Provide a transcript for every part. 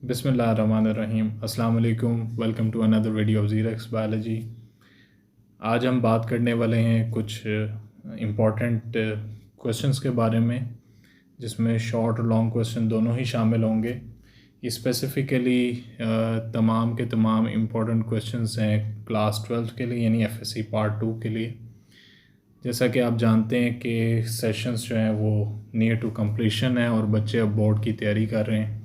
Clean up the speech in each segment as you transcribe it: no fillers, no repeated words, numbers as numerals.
बिस्मिल्लाहिर्रहमानिर्रहीम। अस्सलाम वालेकुम। Welcome to another video of Xerox biology. आज हम बात करने वाले हैं कुछ इम्पॉर्टेंट क्वेश्चंस के बारे में, जिसमें शॉर्ट और लॉन्ग क्वेश्चन दोनों ही शामिल होंगे। ये स्पेसिफ़िकली तमाम के तमाम इम्पॉर्टेंट क्वेश्चंस हैं क्लास 12 के लिए, यानी एफएससी पार्ट 2 के लिए। जैसा कि आप जानते हैं कि सेशंस जो हैं वो नियर टू कंप्लीशन है और बच्चे अब बोर्ड की तैयारी कर रहे हैं।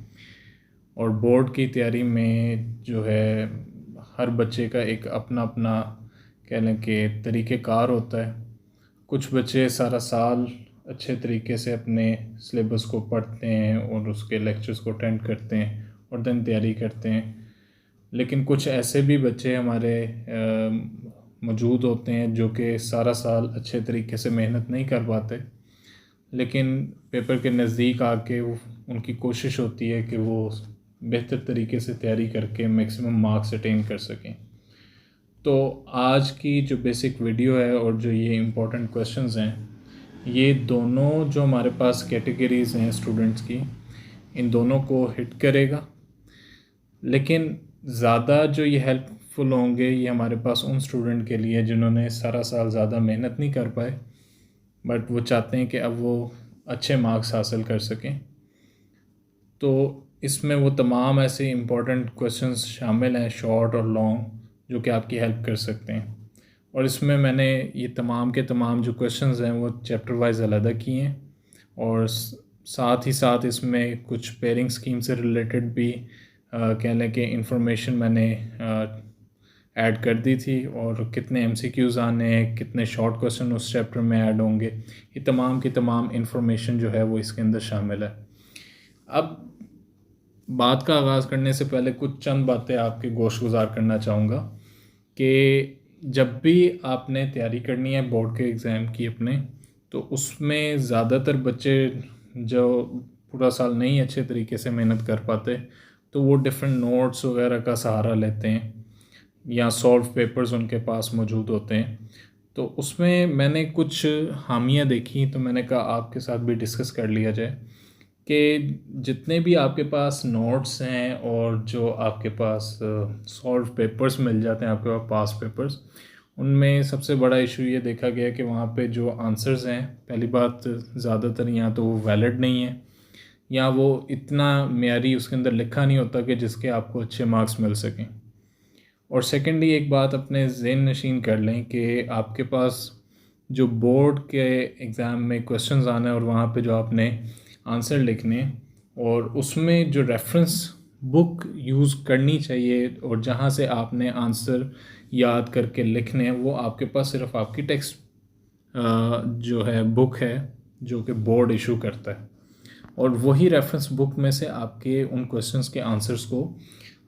और बोर्ड की तैयारी में जो है हर बच्चे का एक अपना अपना कह लें कि तरीक़ेकार होता है। कुछ बच्चे सारा साल अच्छे तरीके से अपने सिलेबस को पढ़ते हैं और उसके लेक्चर्स को अटेंड करते हैं और दिन तैयारी करते हैं, लेकिन कुछ ऐसे भी बच्चे हमारे मौजूद होते हैं जो कि सारा साल अच्छे तरीके से मेहनत नहीं कर पाते, लेकिन पेपर के नज़दीक आके उनकी कोशिश होती है कि वो बेहतर तरीके से तैयारी करके मैक्सिमम मार्क्स अटेन कर सकें। तो आज की जो बेसिक वीडियो है और जो ये इम्पोर्टेंट क्वेश्चंस हैं, ये दोनों जो हमारे पास कैटेगरीज़ हैं स्टूडेंट्स की, इन दोनों को हिट करेगा। लेकिन ज़्यादा जो ये हेल्पफुल होंगे ये हमारे पास उन स्टूडेंट के लिए जिन्होंने सारा साल ज़्यादा मेहनत नहीं कर पाए, बट वो चाहते हैं कि अब वो अच्छे मार्क्स हासिल कर सकें। तो इसमें वो तमाम ऐसे इम्पोर्टेंट क्वेश्चंस शामिल हैं, शॉर्ट और लॉन्ग, जो कि आपकी हेल्प कर सकते हैं। और इसमें मैंने ये तमाम के तमाम जो क्वेश्चंस हैं वो चैप्टर वाइज अलहदा किए हैं, और साथ ही साथ इसमें कुछ पेयरिंग स्कीम से रिलेटेड भी कह लें कि इंफॉर्मेशन मैंने ऐड कर दी थी, और कितने एमसीक्यूज़ आने हैं, कितने शॉर्ट क्वेश्चन उस चैप्टर में ऐड होंगे, ये तमाम की तमाम इंफॉर्मेशन जो है वो इसके अंदर शामिल है। अब बात का आगाज़ करने से पहले कुछ चंद बातें आपके गोशगुजार करना चाहूँगा कि जब भी आपने तैयारी करनी है बोर्ड के एग्ज़ाम की अपने, तो उसमें ज़्यादातर बच्चे जो पूरा साल नहीं अच्छे तरीके से मेहनत कर पाते, तो वो डिफरेंट नोट्स वगैरह का सहारा लेते हैं या सॉल्व पेपर्स उनके पास मौजूद होते हैं। तो उसमें मैंने कुछ खामियां देखी, तो मैंने कहा आपके साथ भी डिस्कस कर लिया जाए कि जितने भी आपके पास नोट्स हैं और जो आपके पास सॉल्व पेपर्स मिल जाते हैं, आपके पास पास पेपर्स, उनमें सबसे बड़ा इशू ये देखा गया कि वहाँ पे जो आंसर्स हैं, पहली बात ज़्यादातर या तो वो वैलिड नहीं है या वो इतना मेयारी उसके अंदर लिखा नहीं होता कि जिसके आपको अच्छे मार्क्स मिल सकें। और सेकेंडली एक बात अपने ज़हन नशीन कर लें कि आपके पास जो बोर्ड के एग्ज़ाम में क्वेश्चंस आना है और वहाँ पे जो आपने आंसर लिखने, और उसमें जो रेफरेंस बुक यूज़ करनी चाहिए और जहाँ से आपने आंसर याद करके लिखने हैं, वो आपके पास सिर्फ आपकी टेक्स्ट जो है बुक है जो कि बोर्ड इशू करता है, और वही रेफरेंस बुक में से आपके उन क्वेश्चंस के आंसर्स को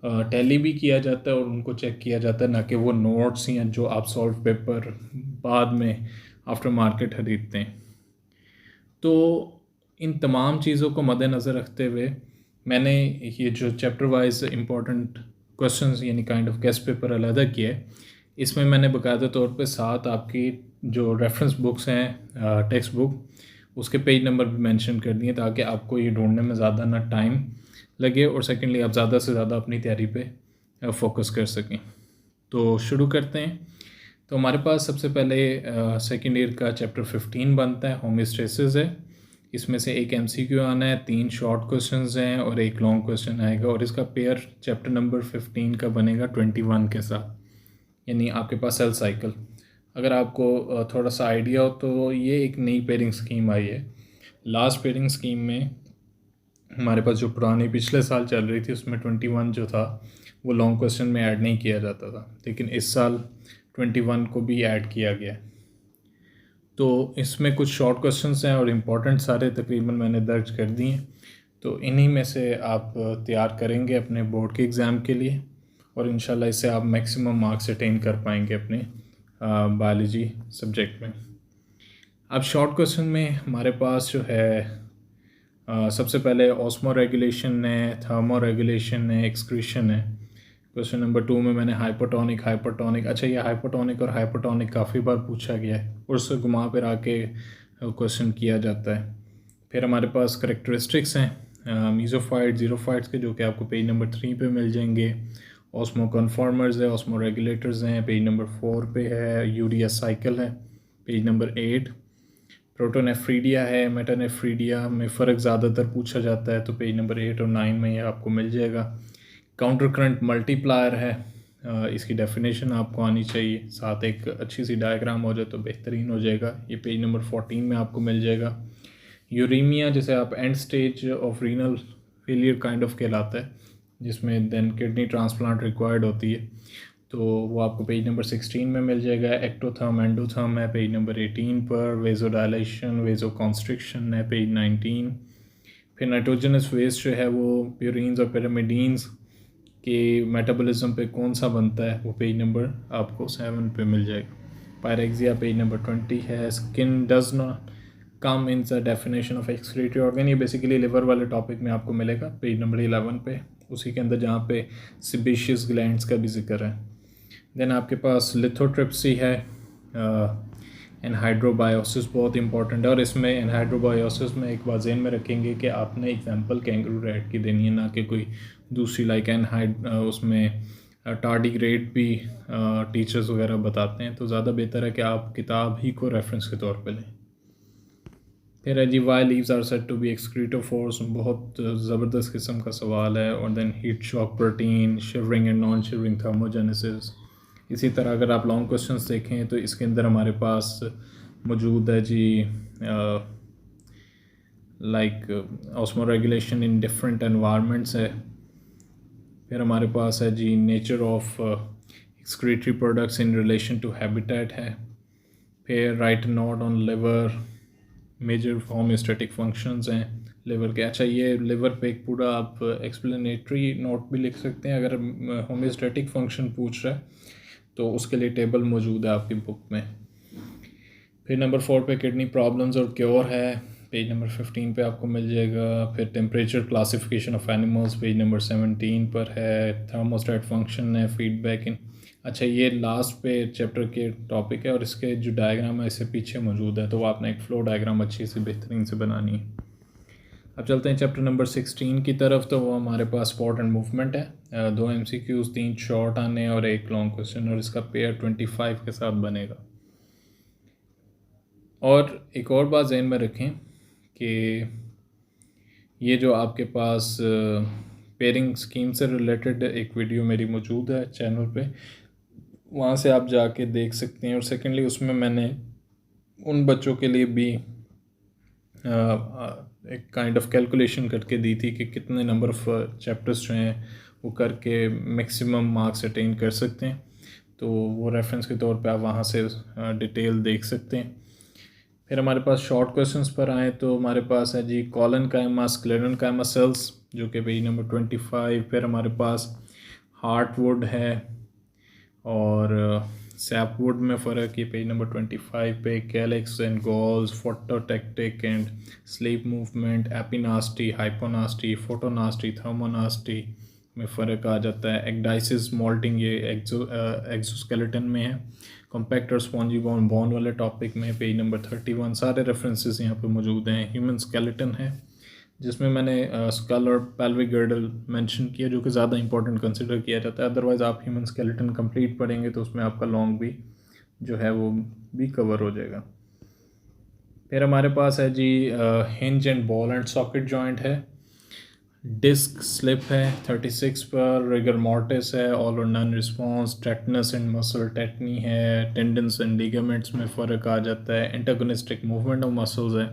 टैली भी किया जाता है और उनको चेक किया जाता है, ना कि वो नोट्स या जो आप सॉल्व पेपर बाद में आफ्टर मार्केट खरीदते हैं। तो इन तमाम चीज़ों को मद्देनज़र रखते हुए मैंने ये जो चैप्टर वाइज इम्पोर्टेंट क्वेश्चंस यानी काइंड ऑफ गेस्ट पेपर अलहदा किया है। इसमें मैंने बाकायदा तौर पे साथ आपकी जो रेफरेंस बुक्स हैं टेक्स्ट बुक, उसके पेज नंबर भी मेंशन कर दिए, ताकि आपको ये ढूंढने में ज़्यादा ना टाइम लगे, और सेकेंडली आप ज़्यादा से ज़्यादा अपनी तैयारी पे फोकस कर सकें। तो शुरू करते हैं। तो हमारे पास सबसे पहले सेकेंड ईयर का चैप्टर 15 बनता है, होमियोस्टेसिस है। इसमें से एक एमसीक्यू आना है, 3 शॉर्ट क्वेश्चंस हैं और एक लॉन्ग क्वेश्चन आएगा, और इसका पेयर चैप्टर नंबर 15 का बनेगा 21 के साथ, यानी आपके पास सेल साइकिल। अगर आपको थोड़ा सा आइडिया हो तो ये एक नई पेयरिंग स्कीम आई है। लास्ट पेयरिंग स्कीम में हमारे पास जो पुरानी पिछले साल चल रही थी, उसमें 21 जो था वो लॉन्ग क्वेश्चन में ऐड नहीं किया जाता था, लेकिन इस साल 21 को भी ऐड किया गया है। तो इसमें कुछ शॉर्ट क्वेश्चंस हैं और इम्पॉर्टेंट सारे तकरीबन मैंने दर्ज कर दिए हैं। तो इन्हीं में से आप तैयार करेंगे अपने बोर्ड के एग्ज़ाम के लिए, और इंशाल्लाह इससे आप मैक्सिमम मार्क्स अटेन कर पाएंगे अपने बायोलॉजी सब्जेक्ट में। अब शॉर्ट क्वेश्चन में हमारे पास जो है सबसे पहले ऑस्मो रेगुलेशन है, थर्मो रेगुलेशन है, एक्सक्रीशन है। क्वेश्चन नंबर 2 में मैंने हाइपोटोनिक हाइपोटोनिक, अच्छा ये हाइपोटोनिक और हाइपोटोनिक काफ़ी बार पूछा गया है और उससे घुमा फिरा के क्वेश्चन किया जाता है। फिर हमारे पास करेक्टरिस्टिक्स हैं मीज़ोफाइट, ज़ीरोफाइट्स के, जो कि आपको पेज नंबर 3 पे मिल जाएंगे। ऑस्मो कन्फॉर्मर्स है, ऑस्मो रेगुलेटर्स हैं, पेज नंबर 4 पे है। यूरिया साइकिल है, पेज नंबर 8। प्रोटोनेफ्रीडिया है, मेटानेफ्रीडिया में फ़र्क ज़्यादातर पूछा जाता है, तो पेज नंबर 8 और 9 में ये आपको मिल जाएगा। काउंटर करंट मल्टीप्लायर है, इसकी डेफिनेशन आपको आनी चाहिए, साथ एक अच्छी सी डायग्राम हो जाए तो बेहतरीन हो जाएगा। ये पेज नंबर 14 में आपको मिल जाएगा। यूरीमिया, जिसे आप and stage of renal failure kind of कहलाता है, जिसमें देन किडनी ट्रांसप्लांट रिक्वायर्ड होती है, तो वो आपको पेज नंबर 16 में मिल जाएगा। एक्टोथर्म एंडोथर्म है पेज नंबर 18 पर। वेजोडाइलेशन, वेजो कॉन्स्ट्रिक्शन है पेज 19। फिर नाइट्रोजनस वेस्ट जो है वो प्यूरिन्स और पिरामिडीन्स के मेटाबॉलिज्म पे कौन सा बनता है, वो पेज नंबर आपको 7 पे मिल जाएगा। पायरेक्सिया पेज नंबर 20 है। Skin does not come in the definition of excretory organ, ये बेसिकली लिवर वाले टॉपिक में आपको मिलेगा पेज नंबर 11 पे, उसी के अंदर जहाँ पे सिबेशियस ग्लैंड्स का भी जिक्र है। देन आपके पास लिथोट्रिप्सी है। एनहाइड्रोबायोसिस बहुत इंपॉर्टेंट है, और इसमें एनहाइड्रोबायोसिस में एक बात ज़हन में रखेंगे कि आपने एग्जांपल कैंगरू रैट की देनी है, ना कि कोई दूसरी लाइक उसमें टार्डिग्रेड भी टीचर्स वगैरह बताते हैं, तो ज़्यादा बेहतर है कि आप किताब ही को रेफरेंस के तौर पे लें। फिर है जी why leaves are said to be excretophores, बहुत ज़बरदस्त किस्म का सवाल है। और then heat shock protein, shivering and non shivering thermogenesis. इसी तरह अगर आप लॉन्ग क्वेश्चंस देखें तो इसके अंदर हमारे पास मौजूद है जी like osmoregulation in different environments है। फिर हमारे पास है जी nature of excretory products in relation to habitat है। फिर write note on liver, major homeostatic functions हैं लिवर के। अच्छा, ये लिवर पे एक पूरा आप एक्सप्लेनेटरी नोट भी लिख सकते हैं अगर होम्योस्टैटिक फंक्शन पूछ रहा है, तो उसके लिए टेबल मौजूद है आपकी बुक में। फिर नंबर 4 पे किडनी प्रॉब्लम्स और क्योर है, पेज नंबर 15 पे आपको मिल जाएगा। फिर temperature classification of animals page number 17 पर है। थर्मोस्टेट फंक्शन है, फीडबैक इन। अच्छा, ये लास्ट पे चैप्टर के टॉपिक है, और इसके जो डायग्राम है इससे पीछे मौजूद है, तो वो आपने एक फ्लो डायग्राम अच्छी सी बेहतरीन से बनानी है। अब चलते हैं चैप्टर नंबर 16 की तरफ, तो वो हमारे पास स्पॉट एंड मूवमेंट है। 2 MCQs, 3 शॉर्ट आने और 1 लॉन्ग क्वेश्चन, और इसका पेयर 25 के साथ बनेगा। और एक और बात जहन में रखें कि ये जो आपके पास पेयरिंग स्कीम से रिलेटेड एक वीडियो मेरी मौजूद है चैनल पे, वहाँ से आप जाके देख सकते हैं। और सेकेंडली उसमें मैंने उन बच्चों के लिए भी एक काइंड ऑफ कैलकुलेशन करके दी थी कि कितने नंबर ऑफ चैप्टर्स जो हैं वो करके मैक्सिमम मार्क्स अटेन कर सकते हैं, तो वो रेफरेंस के तौर पे आप वहाँ से डिटेल देख सकते हैं। फिर हमारे पास शॉर्ट क्वेश्चंस पर आए तो हमारे पास है जी कॉलन कायमा, स्क्लेरन कायमा सेल्स, जो कि पेज नंबर 25। फिर हमारे पास हार्टवुड है और सैपवुड में फ़र्क, ये पेज नंबर 25 पे। Calyx and galls, phototactic and sleep movement, epinasty, hyponasty, photonasty, thermonasty में फ़र्क आ जाता है। एक्डाइसिस मोल्टिंग, ये एक्सोस्केलेटन में है। कॉम्पैक्ट और स्पॉन्जी बोन वाले टॉपिक में पेज नंबर 31। सारे रेफरेंसेस यहाँ पे मौजूद हैं। ह्यूमन स्केलेटन है, जिसमें मैंने स्कल और पेल्विक गर्डल मेंशन किया, जो कि ज़्यादा इंपॉर्टेंट कंसिडर किया जाता है। अदरवाइज़ आप ह्यूमन स्केलेटन कंप्लीट पढ़ेंगे तो उसमें आपका लॉन्ग भी जो है वो भी कवर हो जाएगा। फिर हमारे पास है जी hinge and ball and socket joint है। डिस्क स्लिप है 36 पर। रिगर मॉर्टिस है, all or none response. Tetanus and muscle tetany है। टेंडन्स एंड लिगामेंट्स में फ़र्क आ जाता है। एंटागोनिस्टिक मूवमेंट ऑफ मसल्स है।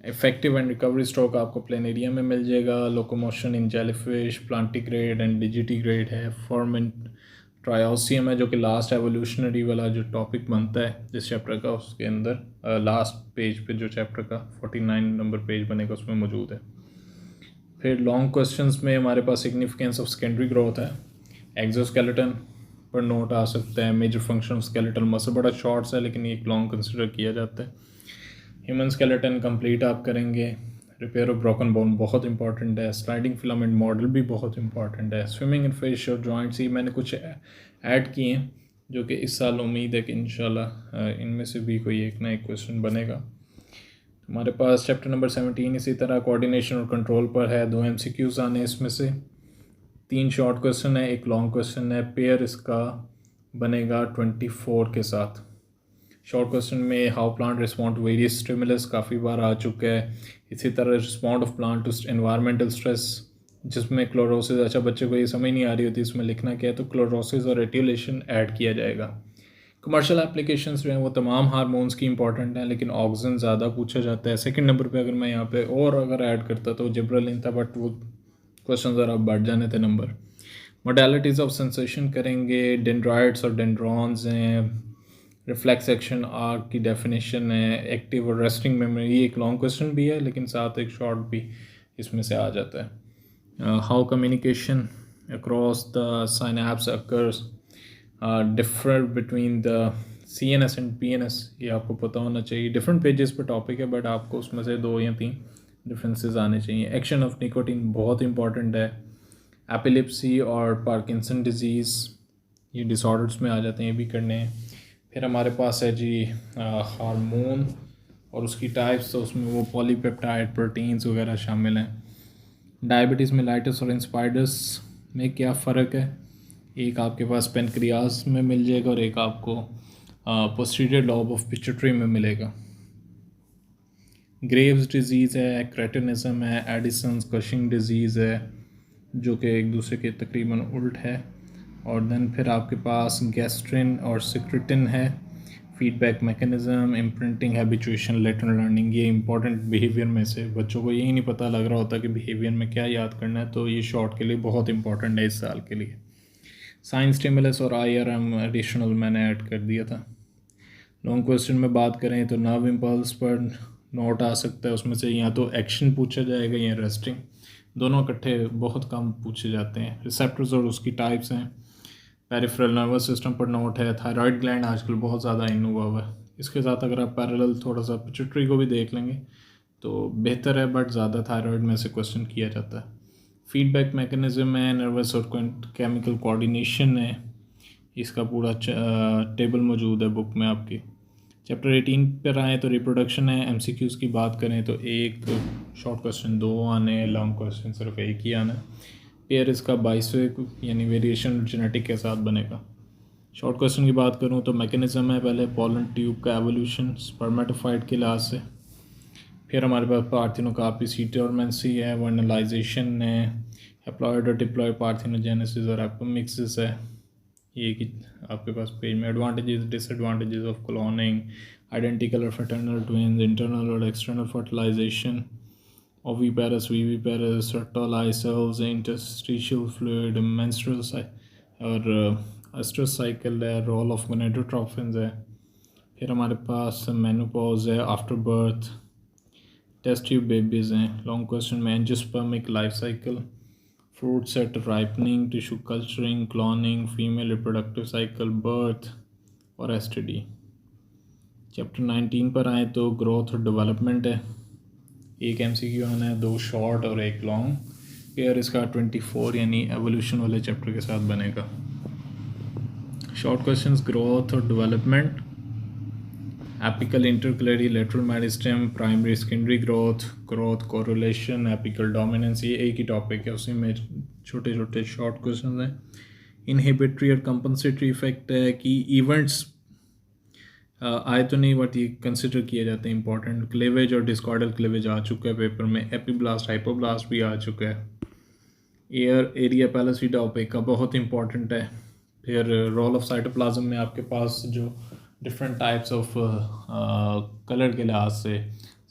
इफेक्टिव एंड रिकवरी स्ट्रोक आपको प्लेनेरिया में मिल जाएगा। Locomotion in jellyfish, plantigrade and digitigrade है। फॉर्म इन ट्रायोसियम है, जो कि लास्ट एवोल्यूशनरी वाला जो टॉपिक बनता है जिस चैप्टर का, उसके अंदर लास्ट पेज पे जो चैप्टर का 49 नंबर पेज बनेगा उसमें मौजूद है। फिर लॉन्ग क्वेश्चंस में हमारे पास सिग्निफिकेंस ऑफ सेकेंडरी ग्रोथ है। एक्सोस्केलेटन पर नोट आ सकता है। Major function of skeletal muscle, बड़ा शॉर्ट्स है लेकिन ये एक लॉन्ग कंसिडर किया जाता है। ह्यूमन स्केलेटन कंप्लीट आप करेंगे। रिपेयर ऑफ ब्रोकन बोन बहुत इंपॉर्टेंट है। स्लाइडिंग फिलामेंट मॉडल भी बहुत इंपॉर्टेंट है। स्विमिंग इन फिश और जॉइंट्स, ही मैंने कुछ ऐड किए हैं जो कि इस साल उम्मीद है कि इंशाल्लाह इनमें से भी कोई एक ना एक क्वेश्चन बनेगा। हमारे पास चैप्टर नंबर 17 इसी तरह कोऑर्डिनेशन और कंट्रोल पर है। 2 MCQs आने इसमें से, 3 शॉर्ट क्वेश्चन है, 1 लॉन्ग क्वेश्चन है। पेयर इसका बनेगा 24 के साथ। शॉर्ट क्वेश्चन में how plant respond to various stimulus काफ़ी बार आ चुका है। इसी तरह respond of plant to environmental stress, जिसमें क्लोरोसिस, अच्छा बच्चे को ये समझ नहीं आ रही होती इसमें लिखना क्या है, तो क्लोरोसिस और रेटिकुलेशन ऐड किया जाएगा। कमर्शियल एप्लीकेशंस जो हैं वो तमाम हार्मोन्स की इंपॉर्टेंट हैं, लेकिन ऑक्सीजन ज़्यादा पूछा जाता है। सेकंड नंबर पे अगर मैं यहाँ पे और अगर ऐड करता तो जिब्रेलिन था, बट वो क्वेश्चन ज़रा बढ़ जाने थे नंबर। मोडालिटीज़ ऑफ सेंसेशन करेंगे, डेंड्राइट्स और डेंड्रॉन्स हैं, रिफ्लेक्स एक्शन आर्क की डेफिनेशन है, एक्टिव और रेस्टिंग मेमोरी। ये एक लॉन्ग क्वेश्चन भी है लेकिन साथ एक शॉर्ट भी इसमें से आ जाता है। How communication across the synapse occurs, differ between the CNS and PNS, ये आपको पता होना चाहिए। डिफरेंट पेजेस पर टॉपिक है बट आपको उसमें से 2 या 3 डिफरेंसेस आने चाहिए। एक्शन ऑफ निकोटीन बहुत इंपॉर्टेंट है। एपिलेप्सी और पार्किंसन डिजीज़, ये डिसऑर्डर्स में आ जाते हैं, ये भी करने हैं। फिर हमारे पास है जी हार्मोन और उसकी टाइप्स, तो उसमें वो पॉलीपेप्टाइड प्रोटीन्स वगैरह शामिल हैं। डायबिटीज़ मेलाइटस और इंस्पाइडस में क्या फ़र्क है, एक आपके पास पेनक्रियास में मिल जाएगा और एक आपको पोस्टीरियर लॉब ऑफ पिट्यूटरी में मिलेगा। ग्रेव्स डिजीज़ है, क्रेटिनिज्म है, एडिसन्स कशिंग डिजीज़ है, जो कि एक दूसरे के तकरीबन उल्ट है। और देन फिर आपके पास गैस्ट्रिन और सिक्रेटिन है। Feedback mechanism, imprinting, habituation, later learning, ये इंपॉर्टेंट बिहेवियर में से बच्चों को यही नहीं पता लग रहा होता कि बिहेवियर में क्या याद करना है, तो ये शॉर्ट के लिए बहुत इंपॉर्टेंट है इस साल के लिए। साइंस स्टिमुलस और IRM एडिशनल मैंने ऐड कर दिया था। लॉन्ग क्वेश्चन में बात करें तो नर्व इम्पल्स पर नोट आ सकता है, उसमें से या तो एक्शन पूछा जाएगा या रेस्टिंग, दोनों इकट्ठे बहुत कम पूछे जाते हैं। रिसेप्टर्स और उसकी टाइप्स हैं। पेरिफेरल नर्वस सिस्टम पर नोट है। थायराइड ग्लैंड आजकल बहुत ज़्यादा इन हुआ है, इसके साथ अगर आप पैरेलल थोड़ा सा पिट्यूटरी को भी देख लेंगे तो बेहतर है, बट ज़्यादा थायराइड में से क्वेश्चन किया जाता है। फीडबैक मैकेनिज़्म है, नर्वस और केमिकल कोऑर्डिनेशन है, इसका पूरा टेबल मौजूद है बुक में आपकी। चैप्टर 18 पर आए तो रिप्रोडक्शन है। MCQs की बात करें तो एक शॉर्ट क्वेश्चन 2 आने, लॉन्ग क्वेश्चन सिर्फ एक ही आना। पेयर इसका 22वें यानी वेरिएशन जेनेटिक के साथ बनेगा। शॉर्ट क्वेश्चन की बात करूं तो मैकेनिज़्म है पहले पोलन ट्यूब का एवोल्यूशन स्पर्मेटोफाइट के लिहाज से। फिर हमारे पास पार्थिनोकार्पी डोरमेंसी है, वर्नलाइजेशन है, हैप्लॉइड और डिप्लॉइड पार्थिनोजेनेसिस और एपोमिक्सिस है। ये कि आपके पास पेज में advantages disadvantages of cloning, identical और फ्रेटर्नल ट्विन्स, इंटरनल और एक्सटर्नल फर्टिलाइजेशन, ओविपेरस वीविपेरस, रेक्टोलाई सेल्स, इंटरस्टिशियल फ्लूइड, मेंस्ट्रुअल और एस्ट्रस साइकिल है, रोल ऑफ गोनेडोट्रोफिन्स है। फिर हमारे पास मेनोपॉज है, after birth, test tube babies हैं। लॉन्ग क्वेश्चन में angiospermic life cycle, fruit set, ripening, tissue culturing, cloning, female reproductive cycle, birth और STD। चैप्टर 19 पर आए तो ग्रोथ और डेवलपमेंट है, एक MCQ आना है, 2 शॉर्ट और 1 लॉन्ग। पेयर इसका 24 यानी एवोल्यूशन वाले चैप्टर के साथ बनेगा। शॉर्ट क्वेश्चंस ग्रोथ और development, apical intercalary lateral meristem, primary secondary growth, growth correlation, apical dominance, ये एक ही टॉपिक है, उसी में छोटे छोटे शॉर्ट क्वेश्चन हैं। इनहिबिटरी और कंपनसेटरी इफेक्ट है कि इवेंट्स आए तो नहीं बट ये कंसिडर किए जाते हैं इंपॉर्टेंट। क्लेवेज और डिस्कॉर्डल क्लेवेज आ चुका है पेपर में। एपीब्लास्ट हाइपोब्लास्ट भी आ चुका है। एयर एरिया पैलेसिडा ओपेका बहुत इंपॉर्टेंट है। फिर रोल ऑफ साइटोप्लाज्म में आपके पास जो डिफरेंट टाइप्स ऑफ कलर के लिहाज से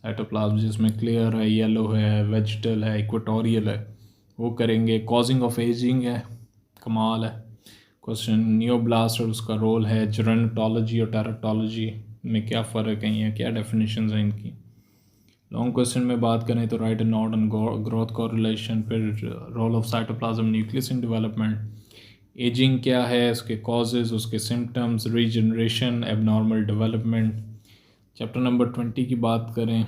साइटोप्लाज्म, जिसमें क्लियर है, येलो है, वेजिटल है, इक्वेटोरियल है, वो करेंगे। कॉजिंग ऑफ एजिंग है, कमाल है क्वेश्चन। नियोब्लास्ट और उसका रोल है। जेरेंटोलॉजी और टेराटोलॉजी में क्या फ़र्क है या क्या डेफिनेशंस हैं इनकी। लॉन्ग क्वेश्चन में बात करें तो write and note on growth correlation, फिर role of cytoplasm nucleus in development, ageing क्या है, उसके कॉजेज़, उसके symptoms, regeneration, abnormal development. Chapter number 20 की बात करें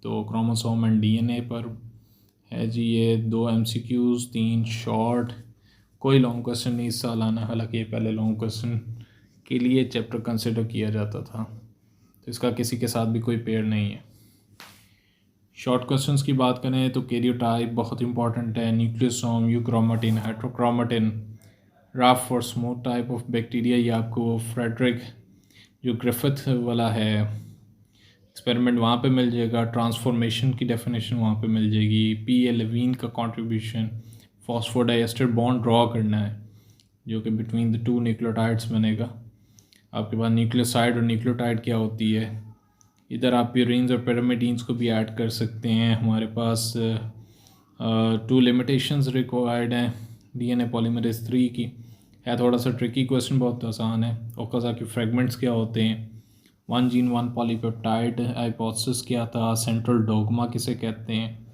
तो क्रोमोसोम एंड DNA पर है जी। ये 2 MCQs, 3 शॉर्ट, कोई लॉन्ग क्वेश्चन नहीं इस साल आना, हालांकि ये पहले लॉन्ग क्वेश्चन के लिए चैप्टर कंसिडर किया जाता था, तो इसका किसी के साथ भी कोई पेयर नहीं है। शॉर्ट क्वेश्चंस की बात करें तो कैरियोटाइप बहुत इंपॉर्टेंट है, न्यूक्लियोसोम, यूक्रोमेटिन, हेट्रोक्रोमेटिन, राफ और स्मूथ टाइप ऑफ बैक्टीरिया। ये आपको फ्रेडरिक जो ग्रिफिथ वाला है एक्सपेरिमेंट वहाँ पे मिल जाएगा। ट्रांसफॉर्मेशन की डेफिनेशन वहाँ पे मिल जाएगी। पी ए लेविन का कंट्रीब्यूशन, फॉस्फोडाइएस्टर बॉन्ड ड्रॉ करना है जो कि बिटवीन द टू न्यूक्लियोटाइड्स बनेगा। आपके पास न्यूक्लियोसाइड और न्यूक्लियोटाइड क्या होती है। इधर आप प्यूरिन्स और पैरामीडीन्स को भी ऐड कर सकते हैं। हमारे पास 2 लिमिटेशंस रिक्वायर्ड हैं डीएनए पॉलीमरेज 3 की। है थोड़ा सा ट्रिकी क्वेश्चन, बहुत आसान है। ओकाज़ाकी फ्रेगमेंट्स क्या होते हैं, 1 जीन 1 पॉलीपेप्टाइड हाइपोथेसिस क्या था, सेंट्रल डोगमा किसे कहते हैं,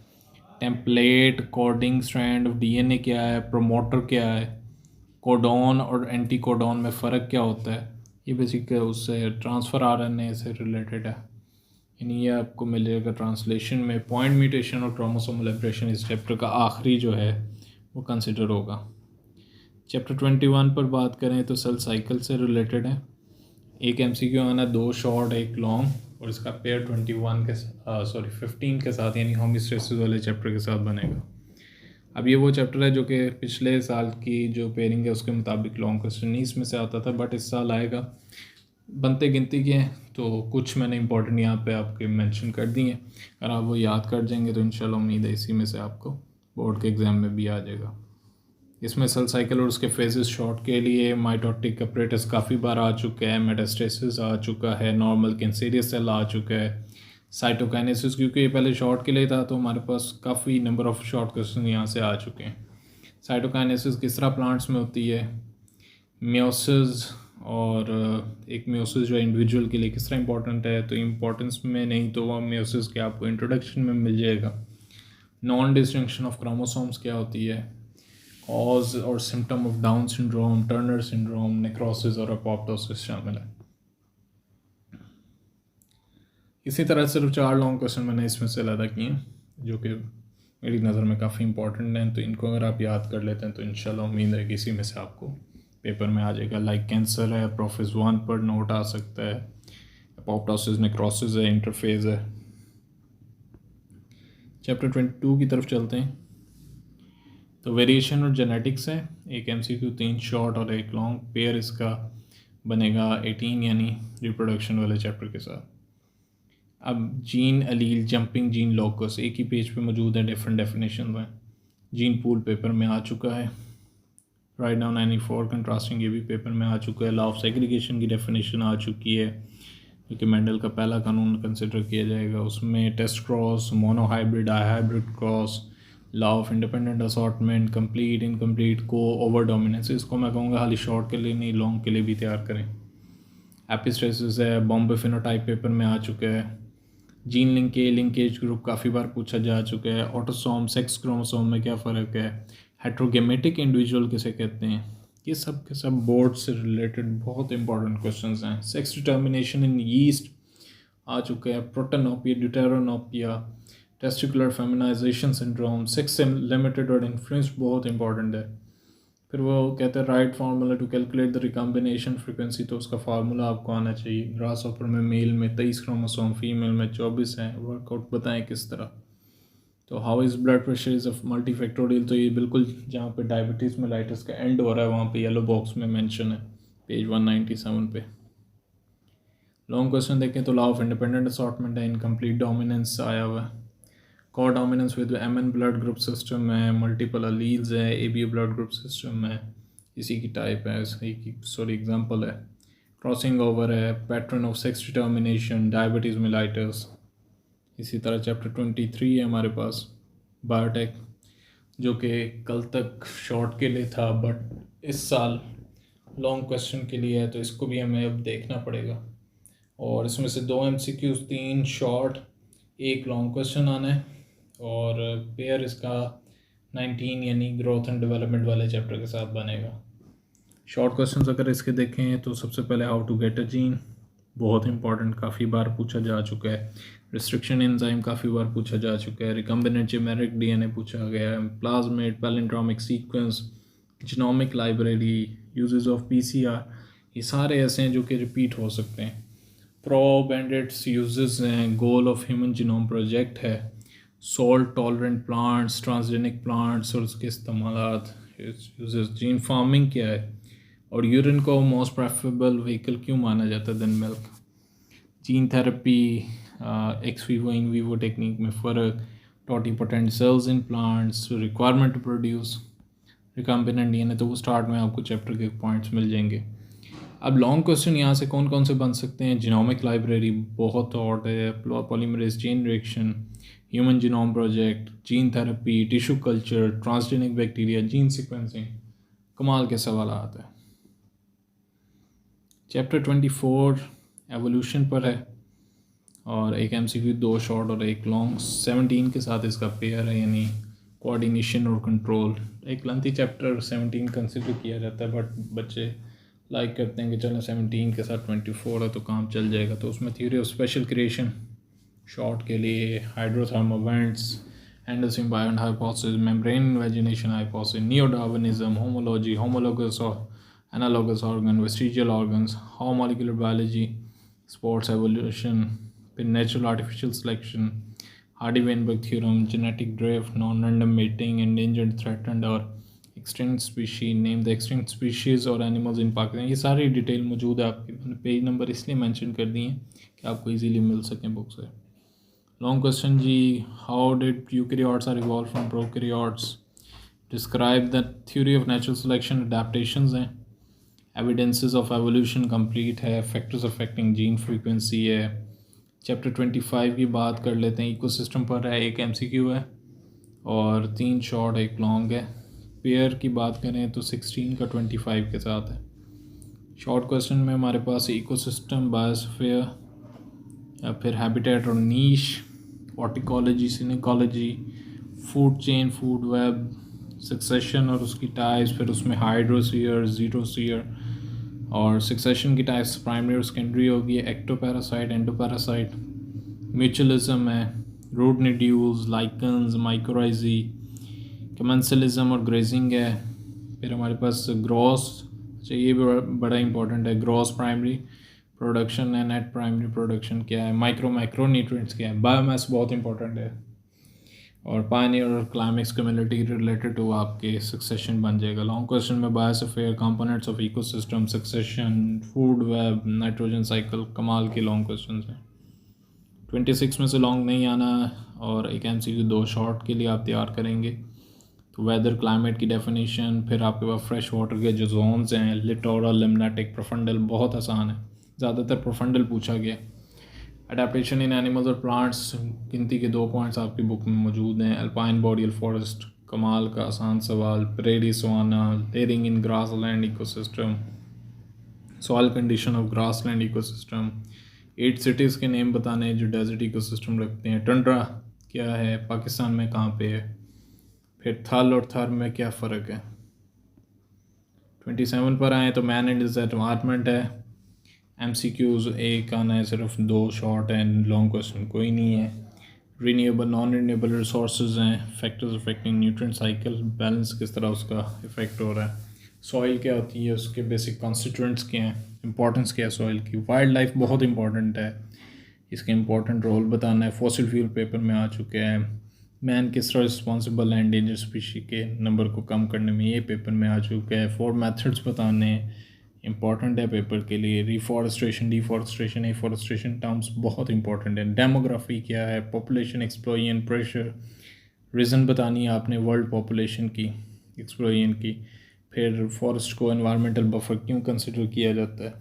template coding strand of DNA क्या है, प्रोमोटर क्या है, कोडॉन और एंटी कोडॉन में फ़र्क क्या होता है। ये बेसिक उससे ट्रांसफ़र आरएनए से रिलेटेड है। यानी ये आपको मिलेगा ट्रांसलेशन में। पॉइंट म्यूटेशन और क्रोमोसोमल एब्रेशन इस चैप्टर का आखिरी जो है वो कंसिडर होगा। चैप्टर 21 पर बात करें तो सेल साइकिल से रिलेटेड है। एक एमसीक्यू आना, 2 शॉर्ट 1 लॉन्ग, और इसका पेयर 15 के साथ यानी होमियोस्टेसिस वाले चैप्टर के साथ बनेगा। अब ये वो चैप्टर है जो कि पिछले साल की जो पेयरिंग है उसके मुताबिक लॉन्ग क्वेश्चन नहीं इसमें से आता था, बट इस साल आएगा। बनते गिनती के हैं तो कुछ मैंने इंपॉर्टेंट यहाँ पे आपके मेंशन कर दिए हैं। अगर आप वो याद कर जाएंगे तो इंशाल्लाह उम्मीद है इसी में से आपको बोर्ड के एग्ज़ाम में भी आ जाएगा। इसमें सेल साइकिल और उसके फेजेस शॉर्ट के लिए माइटोटिक अपरेटस काफ़ी बार आ चुका है, मेटास्टेसिस आ चुका है, नॉर्मल कैंसेरियस सेल आ चुका है, साइटोकाइनेसिस क्योंकि ये पहले शॉर्ट के लिए था तो हमारे पास काफ़ी नंबर ऑफ़ शॉर्ट क्वेश्चन यहाँ से आ चुके हैं। साइटोकाइनेसिस किस तरह प्लांट्स में होती है, मियोसिस, और एक मियोसिस जो है इंडिविजुअल के लिए किस तरह इंपॉर्टेंट है, तो इम्पोर्टेंस में नहीं तो वह मियोसिस के आपको इंट्रोडक्शन में मिल जाएगा। नॉन डिस्टिंक्शन ऑफ क्रोमोसोम्स क्या होती है, कॉज और symptom of down syndrome, Turner syndrome, necrosis और अपोप्टोसिस शामिल है। इसी तरह सिर्फ 4 लॉन्ग क्वेश्चन मैंने इसमें से अलग किए हैं जो कि मेरी नज़र में काफ़ी इंपॉर्टेंट हैं, तो इनको अगर आप याद कर लेते हैं तो इंशाल्लाह उम्मीद है कि इसी में से आपको पेपर में आ जाएगा। लाइक कैंसर है, प्रोफेस 1 पर नोट आ सकता है, अपोप्टोसिस, नेक्रोसिस है, इंटरफेज है। चैप्टर 22 की तरफ चलते हैं। तो वेरिएशन और जेनेटिक्स है। एक एमसीक्यू 3 शॉर्ट और 1 लॉन्ग, पेयर इसका बनेगा 18 यानी रिप्रोडक्शन वाले चैप्टर के साथ। अब जीन अलील, जंपिंग जीन लोकस एक ही पेज पे मौजूद है, डिफरेंट डेफिनेशन में। जीन पूल पेपर में आ चुका है। राइट नाउ 94 कंट्रास्टिंग ये भी पेपर में आ चुका है। लॉ ऑफ सेग्रीगेशन की डेफिनेशन आ चुकी है जो कि मेंडल का पहला कानून कंसिडर किया जाएगा। उसमें test cross, monohybrid, hybrid cross, law of independent assortment, complete, incomplete, को ओवर डोमिनेंस। इसको मैं कहूँगा खाली शॉर्ट के लिए नहीं लॉन्ग के लिए भी तैयार करें। एपिस्टेसिस है, बॉम्बे फिनोटाइप पेपर में आ चुका है। जीन लिंकेज ग्रुप काफ़ी बार पूछा जा चुका है। ऑटोसोम, सेक्स क्रोमोसोम में क्या फ़र्क है, हेट्रोगेमेटिक इंडिविजुअल किसे कहते हैं, ये सब के सब बोर्ड से रिलेटेड बहुत इंपॉर्टेंट क्वेश्चंस हैं। सेक्स डिटर्मिनेशन इन यीस्ट आ चुका है। Protanopia, deuteranopia, testicular feminization syndrome, sex से लिमिटेड और इन्फ्लुएंस बहुत इंपॉर्टेंट है। फिर वो कहते हैं right formula to calculate the recombination frequency, तो उसका फार्मूला आपको आना चाहिए। ग्रास ऑपर में मेल में 23 क्रोमोसोम, फीमेल में 24 हैं। वर्कआउट बताएं किस तरह। तो how is blood pressure is a multifactorial, तो ये बिल्कुल जहाँ पे डायबिटीज़ मेलाइटिस का एंड हो रहा है वहाँ पे येलो बॉक्स में मेंशन है पेज 197 पे। लॉन्ग क्वेश्चन देखें तो लॉ ऑफ इंडिपेंडेंट असॉर्टमेंट है, इनकम्प्लीट डोमिनेंस आया हुआ है, codominance with MN blood group system है, मल्टीपल अलील्स है, एबीओ ब्लड ग्रुप सिस्टम है, इसी की टाइप है, इसी की एग्जांपल है। क्रॉसिंग ओवर है, pattern of sex determination, diabetes mellitus. इसी तरह चैप्टर 23 है हमारे पास, बायोटेक, जो कि कल तक शॉर्ट के लिए था बट इस साल लॉन्ग क्वेश्चन के लिए है, तो इसको भी हमें अब देखना पड़ेगा। और इसमें से 2 MCQs, 3 शॉर्ट, 1 लॉन्ग क्वेश्चन आना है। और पेयर इसका 19 यानी ग्रोथ एंड डेवलपमेंट वाले चैप्टर के साथ बनेगा। शॉर्ट क्वेश्चंस अगर इसके देखें तो सबसे पहले how to get a gene, बहुत इंपॉर्टेंट, काफ़ी बार पूछा जा चुका है। रिस्ट्रिक्शन एंजाइम काफ़ी बार पूछा जा चुका है। रिकम्बिनेंट चिमेरिक डीएनए पूछा गया है। Plasmid, palindromic sequence, genomic library, uses of PCR, ये सारे ऐसे हैं जो कि रिपीट हो सकते हैं। प्रोब एंड इट्स यूजेस हैं। Goal of human genome project है। Salt tolerant plants, transgenic plants और उसके इस्तेमालात, जीन फार्मिंग क्या है, और यूरिन को मोस्ट प्रेफरेबल व्हीकल क्यों माना जाता है then milk, gene therapy, ex vivo in vivo technique में फ़र्क, totipotent cells in plants, requirement to produce recombinant DNA, तो वो स्टार्ट में आपको चैप्टर के पॉइंट्स मिल जाएंगे। अब लॉन्ग क्वेश्चन यहाँ से कौन कौन से बन सकते हैं, जीनोमिक लाइब्रेरी बहुत हॉट है, polymerase chain reaction, human genome project, gene therapy, tissue culture, transgenic bacteria, gene sequencing, कमाल के सवाल आते हैं। चैप्टर 24 एवोल्यूशन पर है और एक एमसीक्यू 2 शॉर्ट और एक लॉन्ग, 17 के साथ इसका पेयर है, यानी कोऑर्डिनेशन और कंट्रोल। एक लेंथी चैप्टर 17 कंसिडर किया जाता है, बट बच्चे लाइक करते हैं कि चलो 17 के साथ 24 है तो काम चल जाएगा। तो उसमें theory of special creation short के लिए, hydrothermal vents, Anderson beyond hypothesis, membrane invagination hypothesis, neo-Darwinism, homology, homologous और analogous organ, vestigial organs, how molecular biology, sports evolution, फिर natural artificial selection, Hardy Weinberg theorem, genetic drift, non random mating, endangered, threatened और extinct species, name the extinct species और animals in Pakistan. ये सारी detail मौजूद है आपके, मैंने पेज नंबर इसलिए मेंशन कर दिए कि आपको इजीली मिल सकें बुक से। लॉन्ग क्वेश्चन जी, how did eukaryotes are evolve from prokaryotes, describe the theory of natural selection, adaptations हैं, एविडेंसेस ऑफ एवोल्यूशन कंप्लीट है, फैक्टर्स अफेक्टिंग जीन फ्रीक्वेंसी है। चैप्टर 25 की बात कर लेते हैं, इकोसिस्टम पर है, एक एमसीक्यू है और 3 शॉर्ट एक लॉन्ग है। पेयर की बात करें तो 16 का 25 के साथ है। शॉर्ट क्वेश्चन में हमारे पास इकोसिस्टम, बायोस्फीयर, या फिर हैबिटेट और niche, autecology, synecology, food chain, food web, succession और उसकी टाइप्स, फिर उसमें हाइड्रोस्फीयर, जीरोस्फीयर और सक्सेशन की टाइप्स प्राइमरी और सेकेंडरी होगी, एक्टोपैरासाइट, एंडोपैरासाइट, म्यूचुअलिज्म है, रूट निड्यूल्स, लाइकन्स, माइक्रोराइजी, कमेंसलिज्म और ग्रेजिंग है। फिर हमारे पास ग्रॉस, अच्छा ये भी बड़ा इंपॉर्टेंट है, ग्रॉस प्राइमरी प्रोडक्शन है, नेट प्राइमरी प्रोडक्शन क्या है, माइक्रो न्यूट्रिएंट्स क्या है, बायोमास बहुत इंपॉर्टेंट है, और पायनियर और क्लाइमेक्स कम्युनिटी रिलेटेड टू आपके सक्सेशन बन जाएगा। लॉन्ग क्वेश्चन में biosphere, components of ecosystem, succession, food web, nitrogen cycle, कमाल के लॉन्ग क्वेश्चन हैं। 26 में से लॉन्ग नहीं आना, और एक एमसीक्यू 2 शॉर्ट के लिए आप तैयार करेंगे। तो वेदर क्लाइमेट की डेफिनेशन, फिर आपके पास फ्रेश वाटर के जो जोन्स हैं, लिटोरल, लिम्नेटिक, प्रोफंडल, बहुत आसान है, ज़्यादातर प्रोफंडल पूछा गया। अडेप्टेशन इन एनिमल्स और प्लांट्स, गिनती के 2 पॉइंट्स आपकी बुक में मौजूद हैं। अल्पाइन बॉडियल फॉरेस्ट, कमाल का आसान सवाल, prairie savanna, layering in grassland ecosystem, soil condition of grassland ecosystem, 8 cities के नेम बताने हैं जो डेजर्ट इकोसिस्टम रखते हैं। टंड्रा क्या है, पाकिस्तान में कहाँ पे है, फिर थल और थर में क्या फ़र्क है। 27 पर आए तो मैन एंड एनवायरनमेंट है। एमसीक्यूज़ एक आना है, सिर्फ 2 शॉर्ट एंड लॉन्ग क्वेश्चन कोई नहीं है। रीन्यूएबल, नॉन रीन्यूएबल रिसोर्सेज हैं, factors affecting nutrient cycle, balance किस तरह उसका इफेक्ट हो रहा है, सॉइल क्या होती है, उसके बेसिक कॉन्स्टिट्यूएंट्स क्या हैं, इंपॉर्टेंस क्या है सॉइल की, वाइल्ड लाइफ बहुत इंपॉर्टेंट है, इसके इंपॉर्टेंट रोल बताना है। फॉसिल फ्यूल पेपर में आ चुके हैं। मैन किस तरह रिस्पॉन्सिबल है एंडेंजर स्पीशी के नंबर को कम करने में, ये पेपर में आ चुका है। 4 मेथड्स बताने इंपॉर्टेंट है पेपर के लिए। रिफॉरेस्ट्रेशन, डिफॉरेस्ट्रेशन, एफॉरेस्ट्रेशन टर्म्स बहुत इंपॉर्टेंट है। डेमोग्राफी क्या है, पॉपुलेशन एक्सप्लोजन, प्रेशर, रीज़न बतानी है आपने वर्ल्ड पॉपुलेशन की, एक्सप्लोजन की। फिर फॉरेस्ट को एनवायरमेंटल बफर क्यों कंसिडर किया जाता है,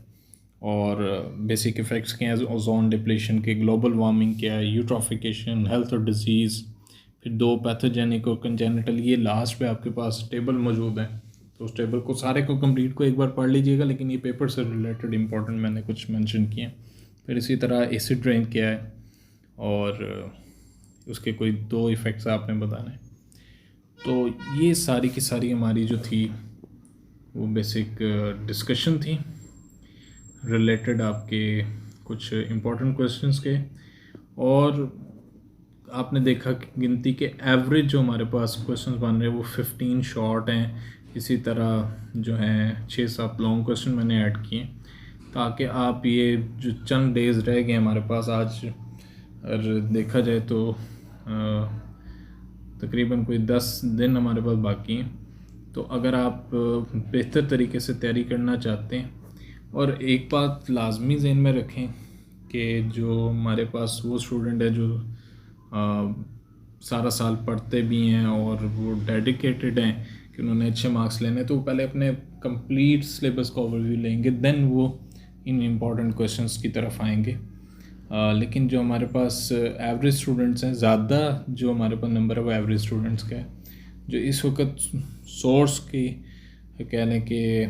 और बेसिक इफ़ेक्ट्स क्या हैं ओजोन डिप्लेशन के, ग्लोबल वार्मिंग क्या है, यूट्रॉफिकेशन, हेल्थ और डिजीज़, फिर 2 पैथोजेनिक और कंजेनिटल। ये लास्ट पे आपके पास टेबल मौजूद है, तो उस टेबल को सारे को कंप्लीट को एक बार पढ़ लीजिएगा, लेकिन ये पेपर से रिलेटेड इंपॉर्टेंट मैंने कुछ मेंशन किए। फिर इसी तरह एसिड रेन क्या है, और उसके कोई 2 इफ़ेक्ट्स आपने बताने। तो ये सारी की सारी हमारी जो थी वो बेसिक डिस्कशन थी रिलेटेड आपके कुछ इम्पोर्टेंट क्वेश्चंस के। और आपने देखा कि गिनती के एवरेज जो हमारे पास क्वेश्चंस बन रहे हैं वो 15 शॉर्ट हैं। इसी तरह जो हैं 6-7 लॉन्ग क्वेश्चन मैंने ऐड किए, ताकि आप ये जो चंद डेज़ रह गए हमारे पास, आज अगर देखा जाए तो तकरीबन कोई 10 दिन हमारे पास बाकी हैं। तो अगर आप बेहतर तरीके से तैयारी करना चाहते हैं, और एक बात लाजमी ज़हन में रखें कि जो हमारे पास वो स्टूडेंट है जो सारा साल पढ़ते भी हैं और वो डेडिकेटेड हैं कि उन्होंने अच्छे मार्क्स लेने, तो वो पहले अपने कंप्लीट सिलेबस का ओवरव्यू लेंगे, देन वो इन इम्पॉर्टेंट क्वेश्चंस की तरफ आएंगे। लेकिन जो हमारे पास एवरेज स्टूडेंट्स हैं, ज़्यादा जो हमारे पास नंबर है वो एवरेज स्टूडेंट्स का है, जो इस वक्त सोर्स की कह लें कि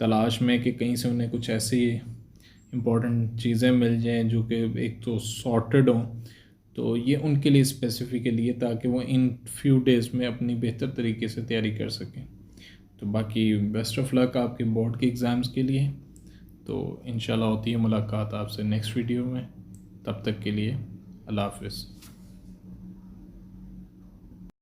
तलाश में कि कहीं से उन्हें कुछ ऐसी इम्पोर्टेंट चीज़ें मिल जाएं जो कि एक तो सॉर्टेड हों, तो ये उनके लिए स्पेसिफिकली है ताकि वो इन फ्यू डेज़ में अपनी बेहतर तरीके से तैयारी कर सकें। तो बाकी बेस्ट ऑफ लक आपके बोर्ड के एग्ज़ाम्स के लिए। तो इंशाल्लाह होती है मुलाकात आपसे नेक्स्ट वीडियो में। तब तक के लिए अल्लाह हाफ़िज़।